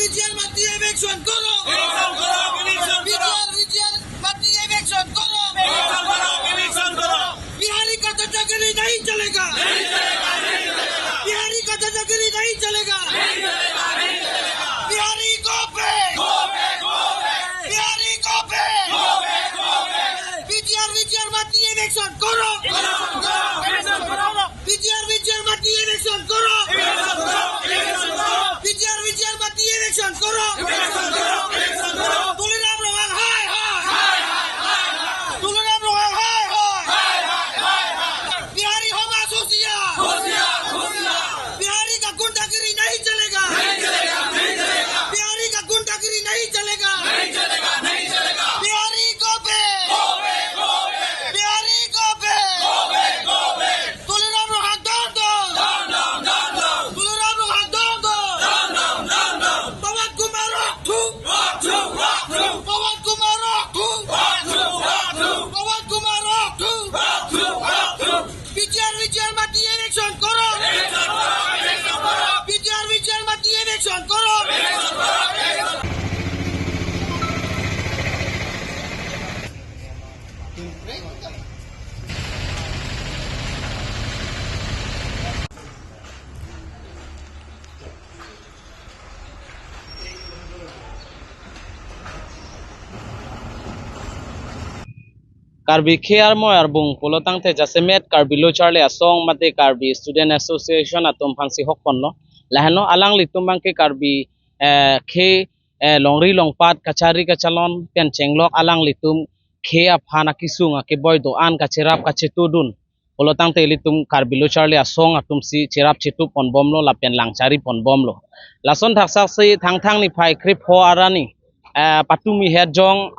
Vigian mati election koro. Vigian mati election koro. Bihari का चाचागिरी नहीं चलेगा। बिहारी का चाचागिरी नहीं चलेगा। बिहारी को पे। बिहारी को पे। विजियर मती इलेक्शन करो। विजियर मती इलेक्शन करो। विजियर मती इलेक्शन करो। तुलना रोहां हाय हाय। तुलना रोहां हाय हाय। बिहारी होगा सोसिया। बिहारी का गुंडागिरी नहीं चलेगा। बिहारी का गुंडागिरी नहीं चलेगा। बिहारी को पे। बिहारी को पे। तुलना रोहां दो। तुलना रोहां दो। पवन कुमार रोकू। पवन कुमार रोकू। पवन कुमार रोकू। विजय मती इलेक्शन करो। विजय मती इलेक्शन करो। Karbi Kiar Moyar Bung Polotang Te Jasemet Karbi Lo Charlie Asong Mate Karbi Student Association Atom Pangsi Hokponlo Lahano Alang Litumbang ke Karbi Ke Longri Longpat Kachari Kachalon Pen Chenglok Alang Litum Ke Aphana Kisunga Ke Boy Doan Kachirap Kachetudun Polotang Te Litum Karbi Lo Charlie Asong Atum Si Chirap Chitu Pon Bomlo Lapen Langchari Pon Bomlo Lason Taksak Si Tang Ni Pai Krip Ho Arani Patumi Herjong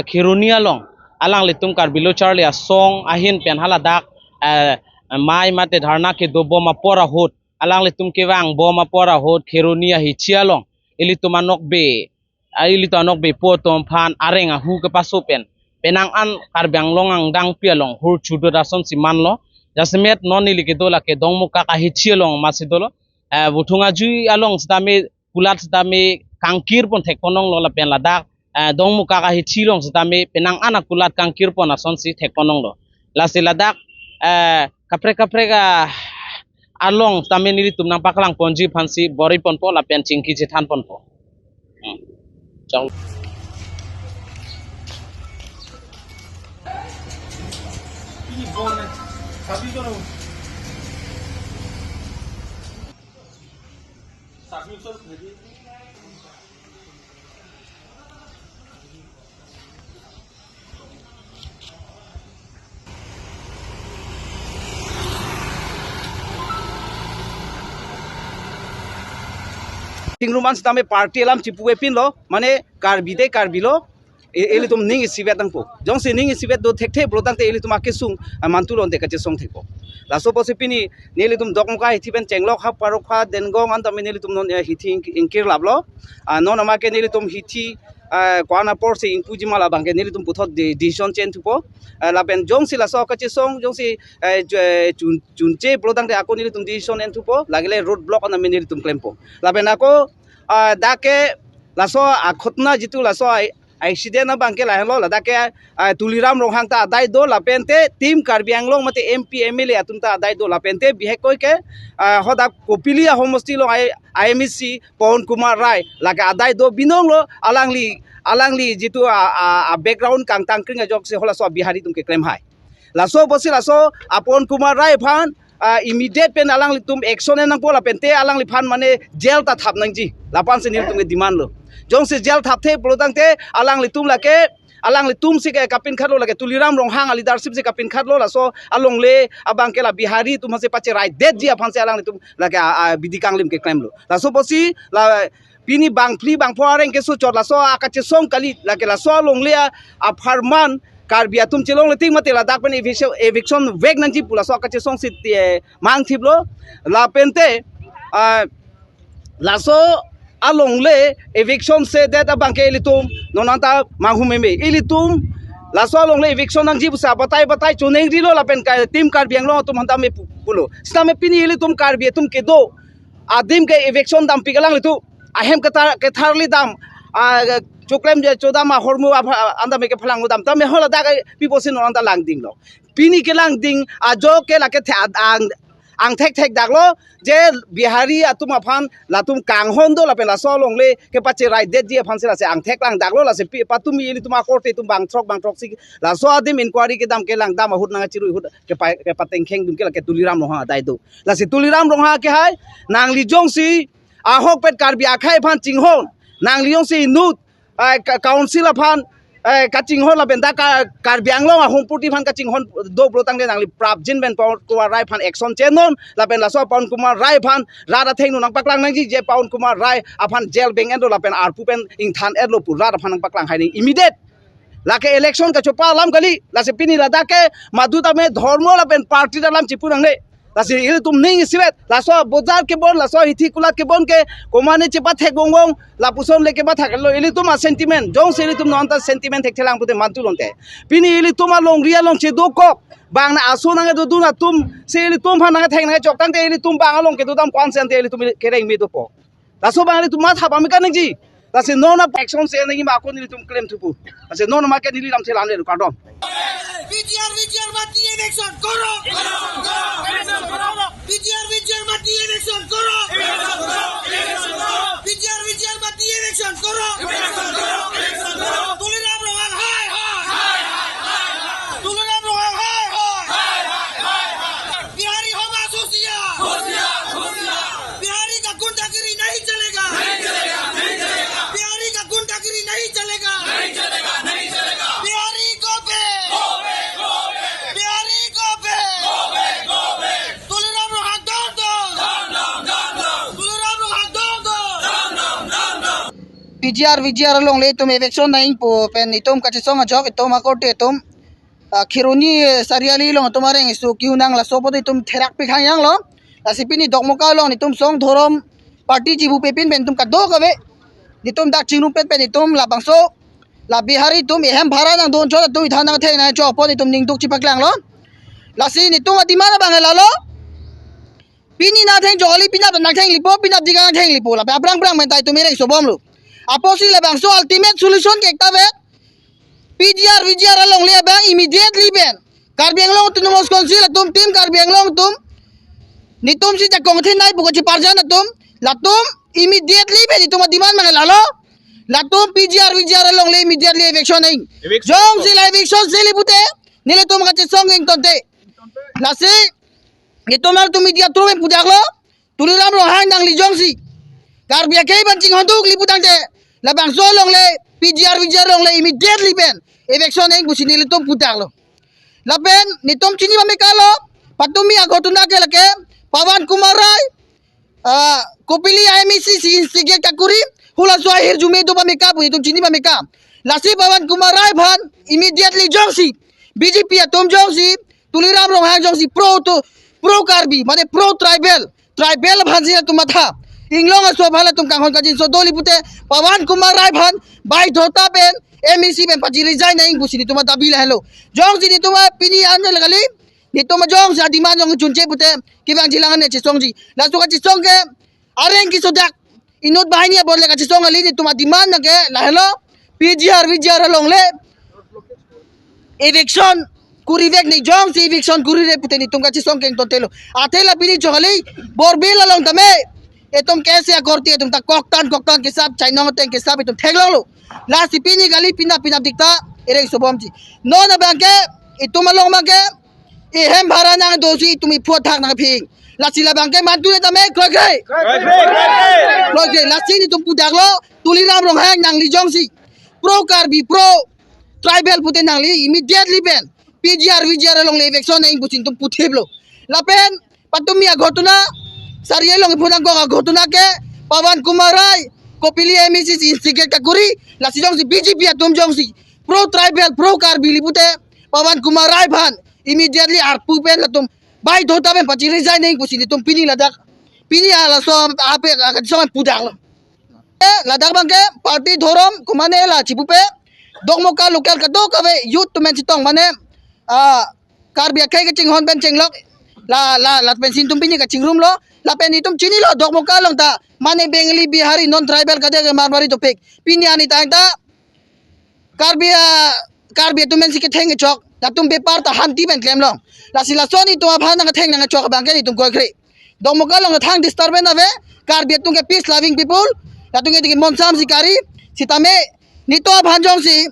Kirunia Long Alang litum Karbi Lo Charlie Asong ahin pen haladak mai mate dharna ke do boma pora hot alang litum ke wang boma pora hot kheronia hi chialong ilitum anok be potom phan arenga hu ke paso pen penang an karbyang longang dang pialong hur chudo rason simanlo jasmet non ilike dola ke dongmuka ka hi chialong masidolo buthunga jui along stame kulat stame kangkir pon thekonong lola pen ladak dong muka kahi chilong setame penang anak kulat kangkir pon ason si thekonong lo lasi ladak kapre ga along tame nili tumnang paklang ponji phansi bori pon po la pen chingki jethan pon po chong Tingruman setame party alam cipu epin lo, mane karbi lo, eli tum ning isibet tangpo. Jong si ning isibet do tek brotang te eli tum akesung mantu lon dekace song tekpo. Laso posi pini neli tum dokmuka hitiben cenglok hap parokha dengong anta neli tum non hiti inkir lablo, non amake neli tum hiti kwana porse inpuji mala bangke neli tum puthot decision chen tupo. Lapen jong si laso kace song jong si junce brotang te ako neli tum decision en tupo, lagile road block ana neli tum klempo. Lapen ako dake laso akhotna jitu laso accident na bangke lahen lo ladake tuliram rohang ta adai do lapente tim Karbi Anglong mate MP MLA atunta adai do lapente bihe koi ke hoda kopilia homosti lo IMC Pawan Kumar Rai laga adai do binong lo alangli jitu background kang tangkring jok se hola so bihari tum ke claim hai laso bosi laso Pawan Kumar Rai phan immediate pen alang litum action nang pola pente alang li phan mane jail ta thap nang ji lapan se nil tum ke demand lo jong se jail thap the polotang te alang litum lake alang litum se ke kapin khatlo lake tuliram ronghang leadership se kapin khatlo la so along le abang ke la bihari tum se pache right dead ji aphan se alang litum lake bidikang lim ke claim lo la so bosi la pini bang pli bang poareng ke so chot la so akache song kali la ke la so long le a farman karbia tum chelong le ting mate la dak pen eviction veg nang ji pula so akache song sit mang thiblo la pente la so along le eviction se data bank elitum nonanta mahumeme elitum la so along le eviction nang ji busa batai chuneng rilo la pen ka tim kar biang lo tum hanta me pulo sta me pini elitum kar bi tum ke do adim ke eviction dam pigalang litu ahem ke tharli dam choklem je choda ma hormu anda me ke phalang dam ta me hola da pipo sin nonanta lang ding lo pini ke lang ding a jo ke la ke ang thek dak lo je bihari atum aphan latum kanghon do la pen la so long le ke pache rai det je aphan se la se ang thek lang dak lo la se patumi ili tuma korte tum bang trok si la so adim inquiry ke dam ke lang dam hut na chiru hut ke pateng kheng dum ke la ke tuliram lo ha dai do la se tuliram lo ha ke hai nang li jong si a hok pet kar bi akhai phan chinghon nang li jong si nut council aphan kaching hon la benda kar biang lo hong puti phan kaching hon do brotang de nangli prap jin ben paun kumar rai phan action chenon la ben la so paun kumar rai phan rada theng nang paklang nang ji je paun kumar rai aphan jail beng endo la pen arpu pen ing than ed lo pu rada phan nang paklang hai ni immediate la ke election ka chopa lam gali la se pini la da ke maduta me dharmo la pen party da lam chipurang le la se il tum ning siwet la so bozar ke bon la so hithi kulat ke bon ke komane chepa thek bongong la puson le ke ba thak lo ili tum sentiment jong se ili tum non ta sentiment thek thelang pute mantu lonte pini ili tum long ria long che do kop bang na aso nang do na tum se ili tum phan nang theng nang chok tang te ili tum bang long ke do dam consent te ili tum ke reng mi do po la so bang ili tum ma tha ba mi kan ji la se no na action se nang ma ko ni tum claim thupu la se no na ma ke ni lam se lan le ka dom বিজিআর মাটি election করো বিজিআর মাটি election করো বিজিআর মাটি election করো তুলিরাম রোহান হায় তুলিরাম রোহান হায় बिहारी होगा सोसिया बिहारी का गुंडागिरी नहीं चलेगा बिहारी का गुंडागिरी नहीं चलेगा बिहारी को पे बिहारी को पे तुलिराम रोहान दो तुलिराम रोहान दो PGR long le tum election naing po pen itum ka chisong jok itum akote itum khironi sariali long tumareng isu kiunang la sopo itum therak pi khang yang lo la sipini dokmoka long itum song thorom party jibu pepin ben tum ka do kabe itum dak chingru pet pen itum la bangso la bihari tum ehem bhara nang don chot tu ithana the na cho po itum ning tuk chipak lang lo la si ni tum adimana bang la lo pini na theng joli pina na theng lipo pina diga theng lipo la brang brang men tai tumire sobom lo aposi le bangso ultimate solution ke ekta be PGR long le bang immediately ben karbiang long tu mos konsil tum tim karbiang long tum ni tum si jakong thin nai buko chi parjan tum la tum immediately be tum demand mang la lo la tum PGR long le immediately eviction nahi jong si la eviction se li pute ni le tum ka chi song ing tonte la si ni tum ar tum media tru me pudak lo tuliram ro hang nang li jong si karbia ke ban ching honduk li putang te la bang so long le PGR long le immediately ben eviction nahi busi ni le tum pudak lo la ben ni tum chini mame kalo patumi agotuna ke lake Pawan Kumar Rai Kopili IMC instige kakuri hula swahir jume do pameka pu tum chini pameka lasi Pawan Kumar Rai bhan immediately jongsi BJP atom jongsi tuliram rohang jongsi pro karbi mane pro tribal bhanji tumatha inglong so bhala tum kanghon kajin so doli pute Pawan Kumar Rai bhan bai dhota pen MEC pen paji resign naing busini tuma tabila hello jongsi ni tuma pini anel gali ni tuma jong sa diman jong chunche pute kibang jilangan ne chisongji la so ka chisong ke areng ki sodak inot bahani boleh ka chisong ali ni tuma diman na ke la hello PGR long le eviction kurivek ni jong si eviction kurire pute ni tum ka chisong ke totelo athela pini jogali borbela long tame etum kaise korti etum ta koktan ke sab chainong ten ke sab etum theglong lo la sipini gali pina dikta ereng sobomji no na banke etum long make ehem bhara nang dosi tumi phot thak nang phing la sila bangke mantu le tame kroi la sini tum pudak lo tuliram rong hang nang li jongsi pro karbi pro tribal pute nang li immediately ben PGR long le election nang busin tum putheblo la pen patumi agotuna sariye long phunang ko agotuna ke Pawan Kumar Rai ko pili MSC si instigate kakuri la si jong si BJP atum jong si pro tribal pro Karbi lipute Pawan Kumar Rai Bhan immediately arpu pen la tum bai dhota pen pachi resign नहीं pusi tum pini ladak pini ala so ape so pudak lo ladak bangke party thorom kumane la chipupe dogmoka local ka do kawe youth to men sitong mane Karbi akai ke chinghon pen chenglok la pen sin tum pini ka chingrum lo la pen itum chini lo dogmoka long ta mane Bengali Bihari non tribal ka de marwari to pek pini ani ta Karbi tu men sikit heng chok la tum bepar ta hanti ben klem long la sila soni tu abhan nga theng nga chok bang ke tum koi khri dong mo kalong thang disturbance ave Karbi tu ke peace loving people la tu ke monsam sikari sitame ni to abhan jong si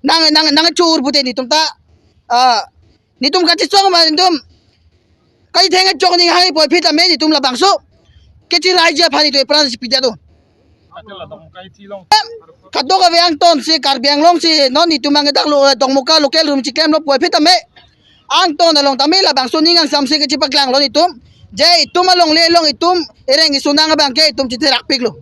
nang chur bute ni tum ta ni tum ka chi chong ma ni tum kai theng chok ni hai poi phita me ni tum la bangso ke chi raija phani to pran si pija do kadok ka yang ton si Karbi ang long si non ni tumang dak lo dong muka local room chikem lo poi phita me ang ton along tami la bang suning ang samse ke chipaklang lo ni tum je itum along le long itum ereng isunang bang ke itum chitirak piglo